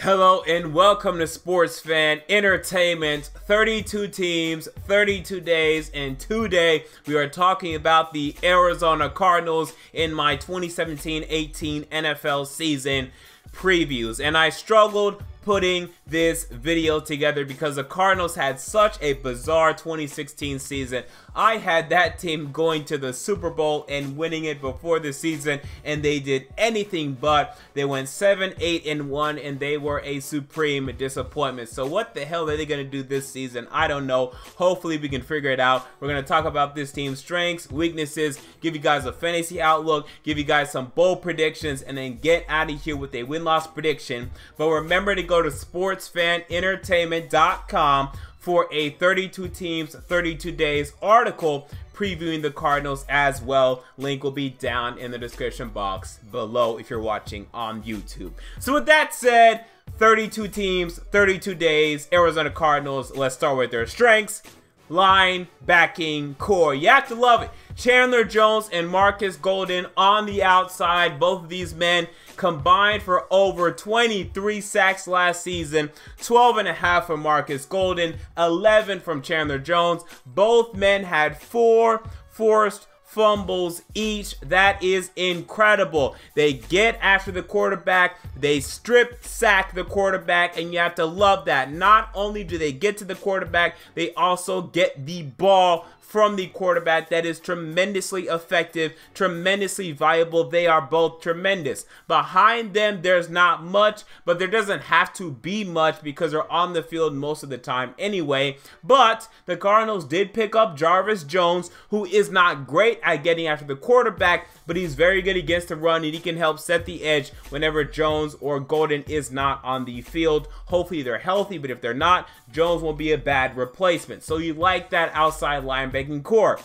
Hello and welcome to Sports Fan Entertainment. 32 teams, 32 days, and today we are talking about the Arizona Cardinals in my 2017-18 NFL season previews. And I struggled putting this video together because the Cardinals had such a bizarre 2016 season. I had that team going to the Super Bowl and winning it before the season, and they did anything but. They went 7-8-1, and they were a supreme disappointment. So what the hell are they going to do this season? I don't know. Hopefully we can figure it out. We're going to talk about this team's strengths, weaknesses, give you guys a fantasy outlook, give you guys some bold predictions, and then get out of here with a win-loss prediction. But remember to go to sportsfanentertainment.com for a 32 teams, 32 days article previewing the Cardinals as well. Link will be down in the description box below if you're watching on YouTube. So with that said, 32 teams, 32 days, Arizona Cardinals. Let's start with their strengths. Linebacking core. You have to love it. Chandler Jones and Markus Golden on the outside. Both of these men combined for over 23 sacks last season. 12.5 from Markus Golden, 11 from Chandler Jones. Both men had 4 forced fumbles each. That is incredible. They get after the quarterback, they strip sack the quarterback, and you have to love that. Not only do they get to the quarterback, they also get the ball from the quarterback. That is tremendously effective, tremendously viable. They are both tremendous. Behind them, there's not much, but there doesn't have to be much because they're on the field most of the time anyway. But the Cardinals did pick up Jarvis Jones, who is not great at getting after the quarterback, but he's very good against the run, and he can help set the edge whenever Jones or Golden is not on the field. Hopefully they're healthy, but if they're not, Jones won't be a bad replacement. So you like that outside linebacking core.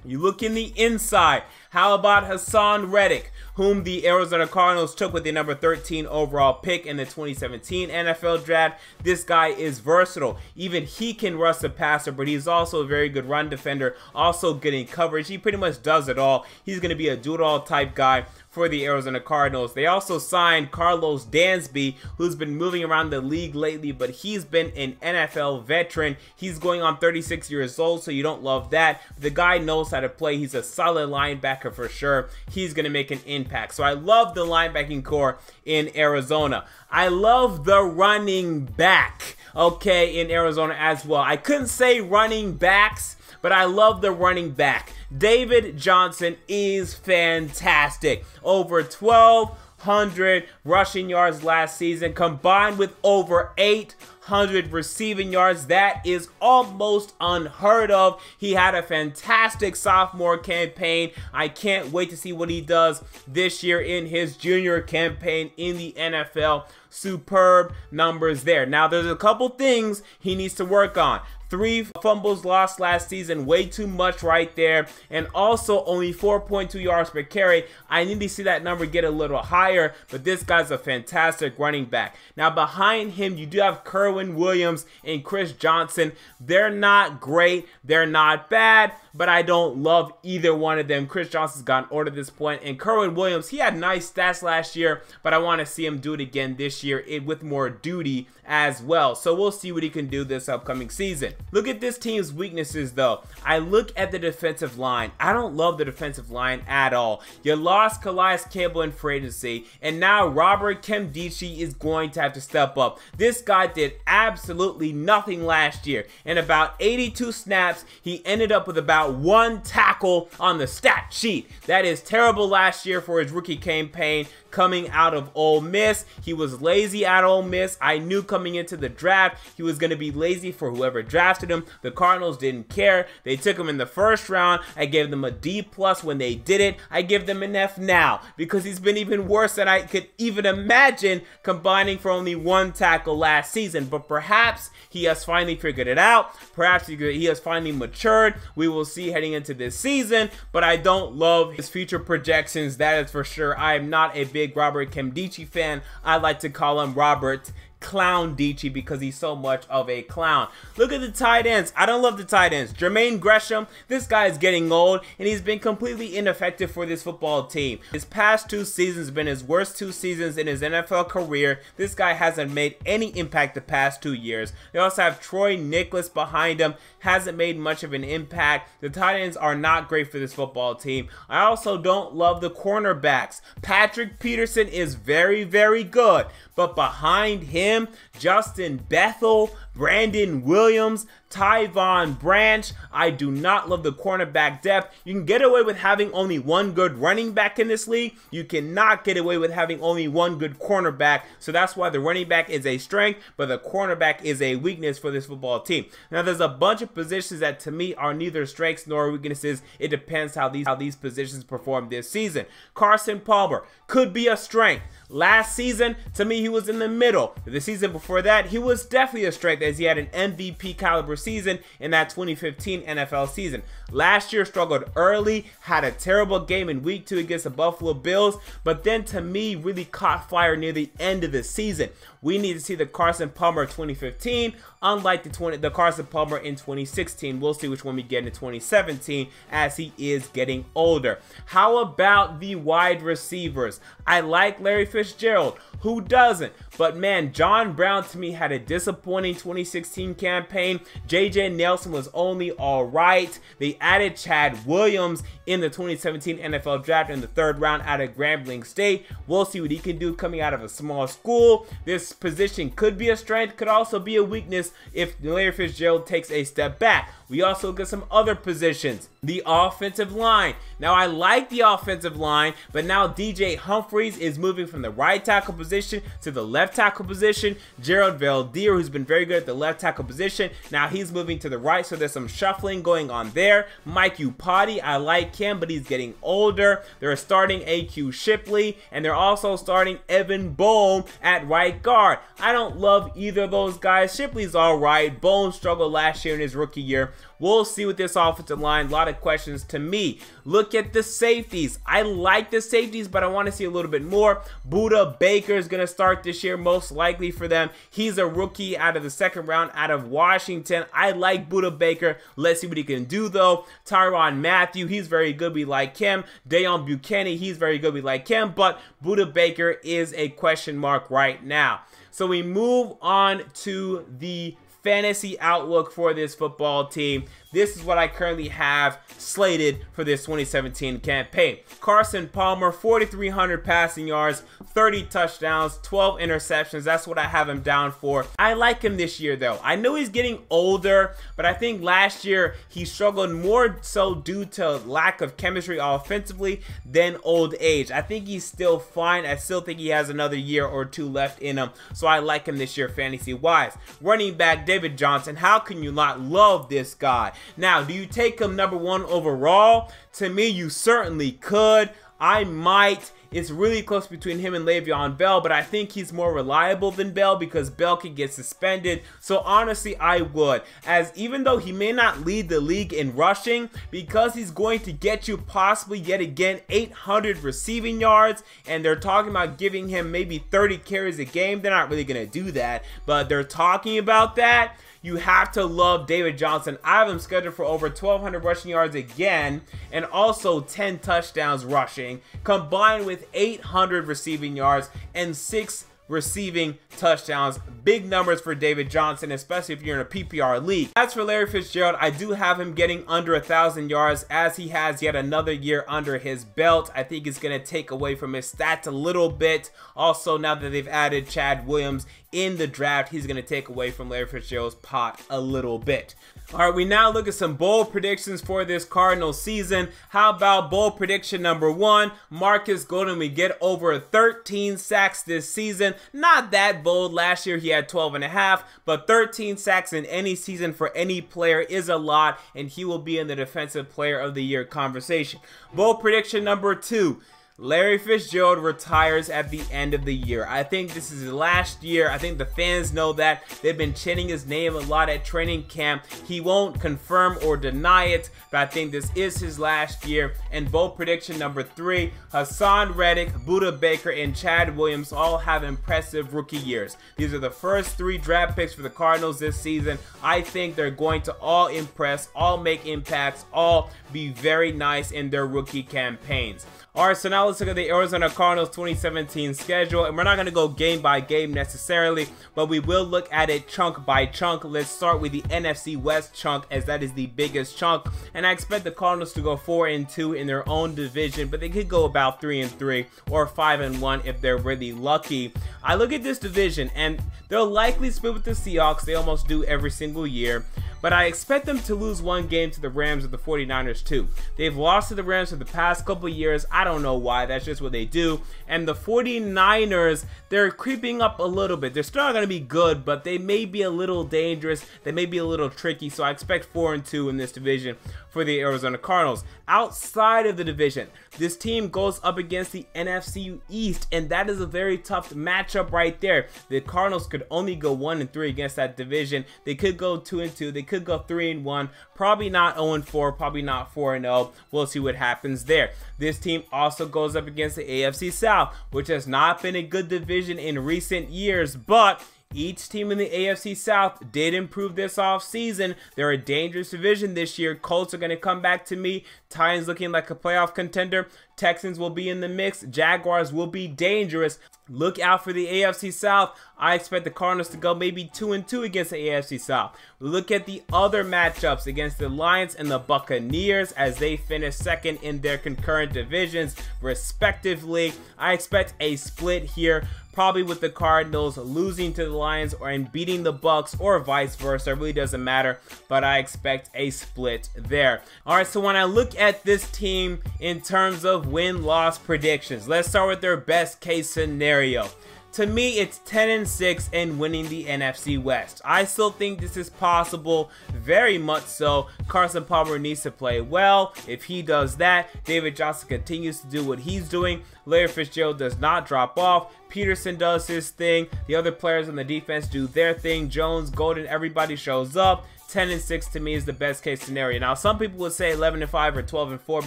You look in the inside. How about Haason Reddick, whom the Arizona Cardinals took with the number 13 overall pick in the 2017 NFL draft? This guy is versatile. Even he can rush the passer, but he's also a very good run defender, also good in coverage. He pretty much does it all. He's going to be a do-it-all type guy for the Arizona Cardinals. They also signed Carlos Dansby, who's been moving around the league lately, but he's been an NFL veteran. He's going on 36 years old, so you don't love that. The guy knows how to play. He's a solid linebacker for sure. He's going to make an impact. So I love the linebacking core in Arizona. I love the running back, okay, in Arizona as well. I couldn't say running backs, but I love the running back. David Johnson is fantastic. Over 1,200 rushing yards last season, combined with over 800 receiving yards. That is almost unheard of. He had a fantastic sophomore campaign. I can't wait to see what he does this year in his junior campaign in the NFL. Superb numbers there. Now, there's a couple things he needs to work on. 3 fumbles lost last season, way too much right there, and also only 4.2 yards per carry. I need to see that number get a little higher, but this guy's a fantastic running back. Now behind him, you do have Kerwin Williams and Chris Johnson. They're not great, they're not bad, but I don't love either one of them. Chris Johnson's gotten old at this point, and Kerwin Williams, he had nice stats last year, but I want to see him do it again this year with more duty as well. So we'll see what he can do this upcoming season. Look at this team's weaknesses though. I look at the defensive line. I don't love the defensive line at all. You lost Calais Campbell in free agency, and now Robert Nkemdiche is going to have to step up. This guy did absolutely nothing last year. In about 82 snaps, he ended up with about 1 tackle on the stat sheet. That is terrible last year for his rookie campaign coming out of Ole Miss. He was lazy at Ole Miss. I knew coming into the draft he was going to be lazy for whoever drafted him. The Cardinals didn't care. They took him in the first round. I gave them a D+ when they did it. I give them an F now because he's been even worse than I could even imagine, combining for only 1 tackle last season. But perhaps he has finally figured it out. Perhaps he has finally matured. We will see heading into this season, but I don't love his future projections. That is for sure. I am not a big Robert Nkemdiche fan. I like to call him Robert clown Dichi because he's so much of a clown. Look at the tight ends. I don't love the tight ends. Jermaine Gresham, this guy is getting old, and he's been completely ineffective for this football team. His past 2 seasons have been his worst 2 seasons in his NFL career. This guy hasn't made any impact the past 2 years. They also have Troy Nicholas behind him. Hasn't made much of an impact. The tight ends are not great for this football team. I also don't love the cornerbacks. Patrick Peterson is very, very good, but behind him, Justin Bethel, Brandon Williams, Tyvon Branch. I do not love the cornerback depth. You can get away with having only 1 good running back in this league. You cannot get away with having only 1 good cornerback. So that's why the running back is a strength, but the cornerback is a weakness for this football team. Now, there's a bunch of positions that to me are neither strengths nor weaknesses. It depends how these positions perform this season. Carson Palmer could be a strength. Last season, to me, he was in the middle. The season before that, he was definitely a strength as he had an MVP caliber season in that 2015 NFL season. Last year, struggled early, had a terrible game in week 2 against the Buffalo Bills, but then to me, really caught fire near the end of the season. We need to see the Carson Palmer of 2015, unlike the Carson Palmer in 2016. We'll see which one we get in 2017 as he is getting older. How about the wide receivers? I like Larry Fitzgerald. Who doesn't? But man, John Brown to me had a disappointing 2016 campaign. JJ Nelson was only alright. They added Chad Williams in the 2017 NFL draft in the 3rd round out of Grambling State. We'll see what he can do coming out of a small school. This position could be a strength, could also be a weakness if Larry Fitzgerald takes a step back. We also get some other positions. The offensive line. Now, I like the offensive line, but now DJ Humphries is moving from the right tackle position to the left tackle position. Gerald Valdir, who's been very good at the left tackle position, now he's moving to the right, so there's some shuffling going on there. Mike Upati, I like him, but he's getting older. They're starting AQ Shipley, and they're also starting Evan Bohm at right guard. I don't love either of those guys. Shipley's all right. Bohm struggled last year in his rookie year. We'll see with this offensive line. A lot of questions to me. Look at the safeties. I like the safeties, but I want to see a little bit more. Budda Baker is going to start this year, most likely for them. He's a rookie out of the 2nd round out of Washington. I like Budda Baker. Let's see what he can do, though. Tyrann Mathieu, he's very good. We like him. Dayon Buchanan, he's very good. We like him. But Budda Baker is a question mark right now. So we move on to the fantasy outlook for this football team. This is what I currently have slated for this 2017 campaign. Carson Palmer, 4,300 passing yards, 30 touchdowns, 12 interceptions. That's what I have him down for. I like him this year, though. I know he's getting older, but I think last year he struggled more so due to lack of chemistry offensively than old age. I think he's still fine. I still think he has another year or 2 left in him, so I like him this year fantasy-wise. Running back David Johnson, how can you not love this guy? Now, do you take him number 1 overall? To me, you certainly could. I might. It's really close between him and Le'Veon Bell, but I think he's more reliable than Bell because Bell can get suspended. So honestly, I would. As even though he may not lead the league in rushing, because he's going to get you possibly yet again 800 receiving yards, and they're talking about giving him maybe 30 carries a game. They're not really going to do that, but they're talking about that. You have to love David Johnson. I have him scheduled for over 1,200 rushing yards again, and also 10 touchdowns rushing, combined with 800 receiving yards and 6 receiving touchdowns. Big numbers for David Johnson, especially if you're in a PPR league. As for Larry Fitzgerald, I do have him getting under 1,000 yards as he has yet another year under his belt. I think it's going to take away from his stats a little bit. Also, now that they've added Chad Williams in the draft, he's going to take away from Larry Fitzgerald's pot a little bit. All right, we now look at some bold predictions for this Cardinals season. How about bold prediction number 1? Markus Golden, we get over 13 sacks this season. Not that bold. Last year he had 12.5, but 13 sacks in any season for any player is a lot, and he will be in the Defensive Player of the Year conversation. Bold prediction number 2. Larry Fitzgerald retires at the end of the year. I think this is his last year. I think the fans know that. They've been chanting his name a lot at training camp. He won't confirm or deny it, but I think this is his last year. And bold prediction number 3, Haason Reddick, Budda Baker, and Chad Williams all have impressive rookie years. These are the first 3 draft picks for the Cardinals this season. I think they're going to all impress, all make impacts, all be very nice in their rookie campaigns. Alright, so now let's look at the Arizona Cardinals 2017 schedule, and we're not going to go game by game necessarily, but we will look at it chunk by chunk. Let's start with the NFC West chunk, as that is the biggest chunk, and I expect the Cardinals to go 4-2 in their own division, but they could go about 3-3 or 5-1 if they're really lucky. I look at this division, and they'll likely split with the Seahawks. They almost do every single year. But I expect them to lose one game to the Rams or the 49ers too. They've lost to the Rams for the past couple years. I don't know why. That's just what they do. And the 49ers, they're creeping up a little bit. They're still not going to be good, but they may be a little dangerous. They may be a little tricky. So I expect 4-2 in this division for the Arizona Cardinals. Outside of the division, this team goes up against the NFC East, and that is a very tough matchup right there. The Cardinals could only go 1-3 against that division. They could go 2-2. They could go 3-1. Probably not 0-4. Probably not 4-0. We'll see what happens there. This team also goes up against the AFC South, which has not been a good division in recent years, but each team in the AFC South did improve this offseason. They're a dangerous division this year. Colts are going to come back to me. Titans looking like a playoff contender. Texans will be in the mix. Jaguars will be dangerous. Look out for the AFC South. I expect the Cardinals to go maybe 2-2 against the AFC South. Look at the other matchups against the Lions and the Buccaneers as they finish second in their concurrent divisions, respectively. I expect a split here, probably with the Cardinals losing to the Lions and beating the Bucs, or vice versa. It really doesn't matter, but I expect a split there. Alright, so when I look at this team in terms of win-loss predictions, let's start with their best case scenario. To me, it's 10-6 and winning the NFC West. I still think this is possible, very much so. Carson Palmer needs to play well. If he does that, David Johnson continues to do what he's doing. Larry Fitzgerald does not drop off. Peterson does his thing. The other players on the defense do their thing. Jones, Golden, everybody shows up. 10-6 to me is the best case scenario. Now, some people would say 11-5 or 12-4,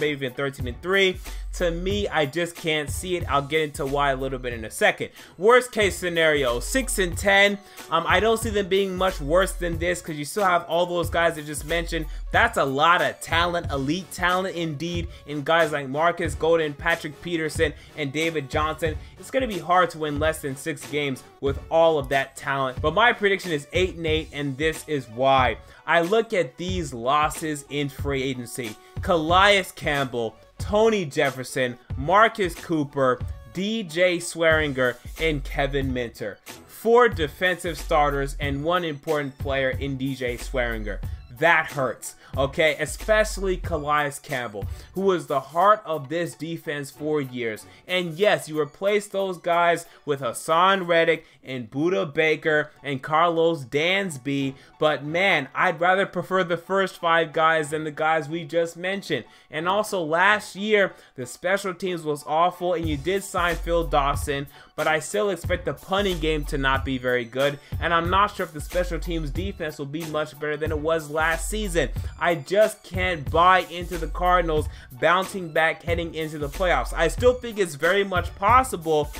maybe even 13-3. To me, I just can't see it. I'll get into why a little bit in a second. Worst case scenario, 6-10. I don't see them being much worse than this, because you still have all those guys I just mentioned. That's a lot of talent, elite talent indeed, in guys like Markus Golden, Patrick Peterson, and David Johnson. It's going to be hard to win less than 6 games with all of that talent. But my prediction is 8-8, and this is why. I look at these losses in free agency. Calais Campbell, Tony Jefferson, Marcus Cooper, DJ Swearinger, and Kevin Minter. 4 defensive starters and 1 important player in DJ Swearinger. That hurts, okay? Especially Calais Campbell, who was the heart of this defense for years. And yes, you replace those guys with Haason Reddick and Budda Baker and Carlos Dansby, but man, I'd rather prefer the first 5 guys than the guys we just mentioned. And also last year, the special teams was awful, and you did sign Phil Dawson, but I still expect the punting game to not be very good, and I'm not sure if the special teams defense will be much better than it was last season. I just can't buy into the Cardinals bouncing back heading into the playoffs. I still think it's very much possible,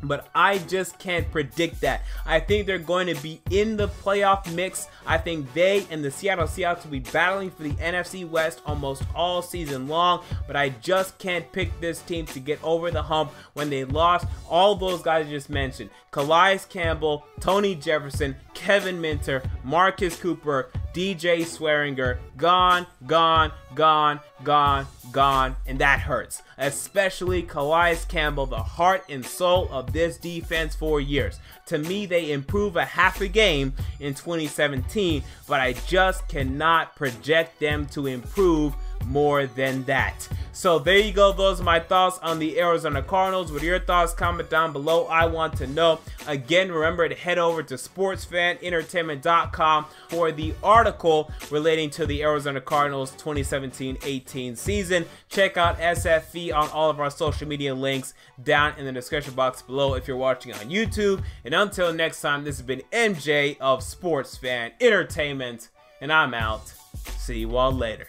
but I just can't predict that. I think they're going to be in the playoff mix. I think they and the Seattle Seahawks will be battling for the NFC West almost all season long, but I just can't pick this team to get over the hump when they lost all those guys I just mentioned. Calais Campbell, Tony Jefferson, Kevin Minter, Marcus Cooper, DJ Swearinger, gone, gone, gone, gone, gone, and that hurts. Especially Calais Campbell, the heart and soul of this defense for years. To me, they improve a half a game in 2017, but I just cannot project them to improve more than that. So there you go. Those are my thoughts on the Arizona Cardinals. What are your thoughts? Comment down below. I want to know. Again, remember to head over to sportsfanentertainment.com for the article relating to the Arizona Cardinals 2017-18 season. Check out SFE on all of our social media links down in the description box below if you're watching on YouTube. And until next time, this has been MJ of Sports Fan Entertainment, and I'm out. See you all later.